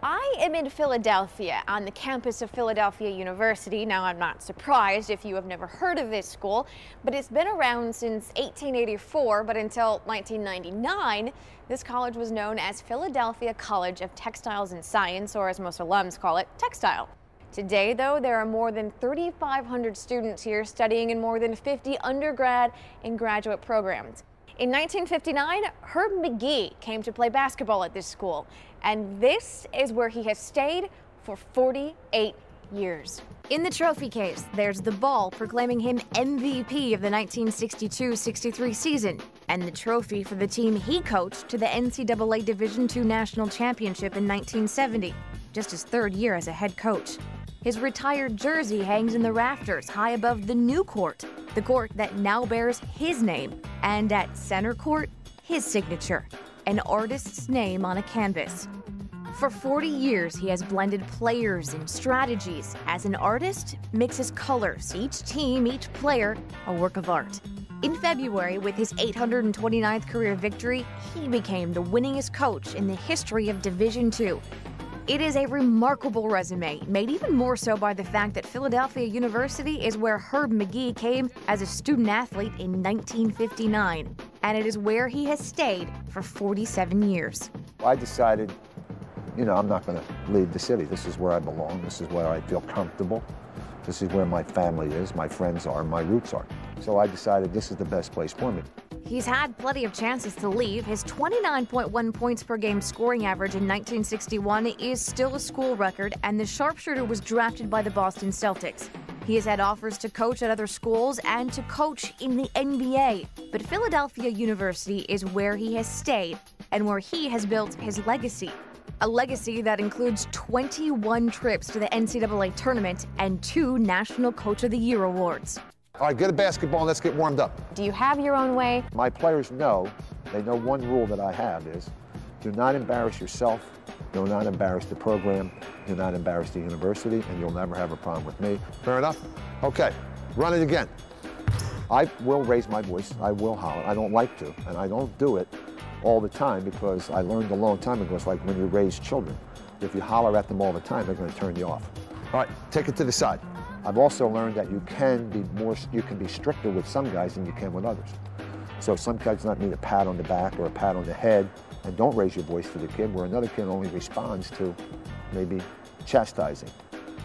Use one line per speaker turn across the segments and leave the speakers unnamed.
I am in Philadelphia, on the campus of Philadelphia University. Now, I'm not surprised if you have never heard of this school, but it's been around since 1884, but until 1999, this college was known as Philadelphia College of Textiles and Science, or as most alums call it, Textile. Today, though, there are more than 3,500 students here studying in more than 50 undergrad and graduate programs. In 1959, Herb Magee came to play basketball at this school, and this is where he has stayed for 48 years. In the trophy case, there's the ball proclaiming him MVP of the 1962-63 season, and the trophy for the team he coached to the NCAA Division II National Championship in 1970, just his third year as a head coach. His retired jersey hangs in the rafters high above the new court, the court that now bears his name, and at center court, his signature, an artist's name on a canvas. For 40 years, he has blended players and strategies. As an artist, mixes colors, each team, each player, a work of art. In February, with his 829th career victory, he became the winningest coach in the history of Division II. It is a remarkable resume, made even more so by the fact that Philadelphia University is where Herb Magee came as a student athlete in 1959, and it is where he has stayed for 47 years.
I decided, I'm not going to leave the city. This is where I belong. This is where I feel comfortable. This is where my family is, my friends are, my roots are. So I decided this is the best place for me.
He's had plenty of chances to leave. His 29.1 points per game scoring average in 1961 is still a school record, and the sharpshooter was drafted by the Boston Celtics. He has had offers to coach at other schools and to coach in the NBA. But Philadelphia University is where he has stayed and where he has built his legacy. A legacy that includes 21 trips to the NCAA tournament and 2 National Coach of the Year awards.
All right, get a basketball and let's get warmed up.
Do you have your own way?
My players know, they know one rule that I have is, do not embarrass yourself, do not embarrass the program, do not embarrass the university, and you'll never have a problem with me. Fair enough? Okay, run it again. I will raise my voice, I will holler. I don't like to, and I don't do it all the time because I learned a long time ago, it's like when you raise children. If you holler at them all the time, they're going to turn you off. All right, take it to the side. I've also learned that you can be stricter with some guys than you can with others. So some guys not need a pat on the back or a pat on the head, and don't raise your voice to the kid, where another kid only responds to maybe chastising.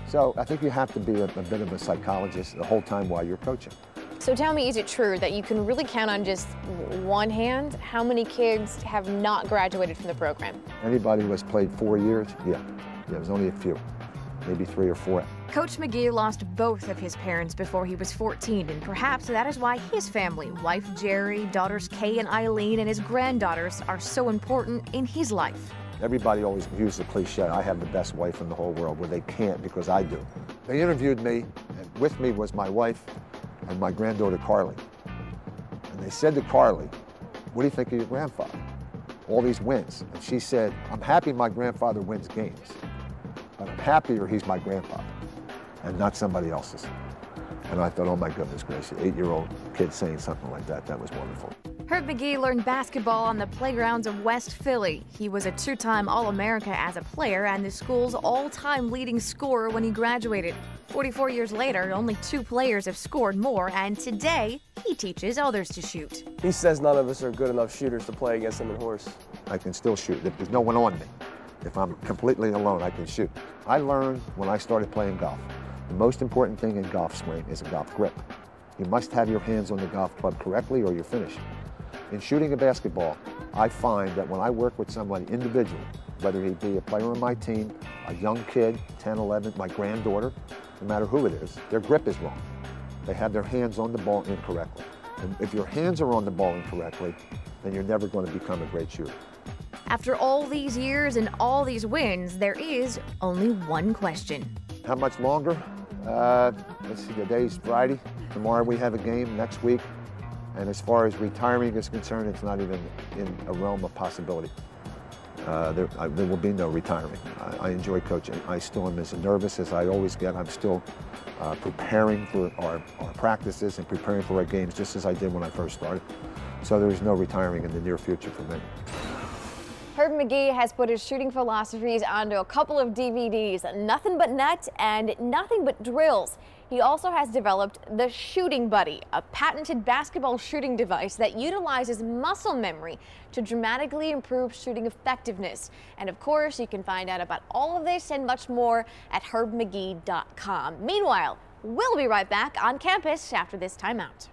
So I think you have to be a bit of a psychologist the whole time while you're coaching.
So tell me, is it true that you can really count on just one hand how many kids have not graduated from the program?
Anybody who has played 4 years, yeah, there's only a few, maybe 3 or 4.
Coach Magee lost both of his parents before he was 14, and perhaps that is why his family, wife Jerry, daughters Kay and Eileen, and his granddaughters are so important in his life.
Everybody always uses the cliche, I have the best wife in the whole world, well, they can't because I do. They interviewed me, and with me was my wife and my granddaughter Carly. And they said to Carly, what do you think of your grandfather? All these wins. And she said, I'm happy my grandfather wins games, but I'm happier he's my grandfather and not somebody else's. And I thought, oh my goodness gracious, 8-year-old kid saying something like that, that was wonderful.
Herb Magee learned basketball on the playgrounds of West Philly. He was a 2-time All-America as a player and the school's all-time leading scorer when he graduated. 44 years later, only 2 players have scored more, and today, he teaches others to shoot.
He says none of us are good enough shooters to play against him in horse.
I can still shoot. If there's no one on me, if I'm completely alone, I can shoot. I learned when I started playing golf. The most important thing in golf swing is a golf grip. You must have your hands on the golf club correctly or you're finished. In shooting a basketball, I find that when I work with somebody individually, whether he be a player on my team, a young kid, 10, 11, my granddaughter, no matter who it is, their grip is wrong. They have their hands on the ball incorrectly. And if your hands are on the ball incorrectly, then you're never going to become a great shooter.
After all these years and all these wins, there is only one question.
How much longer? Let's see, today's Friday. Tomorrow we have a game, next week. And as far as retiring is concerned, it's not even in a realm of possibility. There will be no retiring. I enjoy coaching. I still am as nervous as I always get. I'm still preparing for our practices and preparing for our games just as I did when I first started. So there's no retiring in the near future for me.
Herb Magee has put his shooting philosophies onto a couple of DVDs, Nothing But Net and Nothing But Drills. He also has developed the Shooting Buddy, a patented basketball shooting device that utilizes muscle memory to dramatically improve shooting effectiveness. And of course, you can find out about all of this and much more at herbmagee.com. Meanwhile, we'll be right back on campus after this timeout.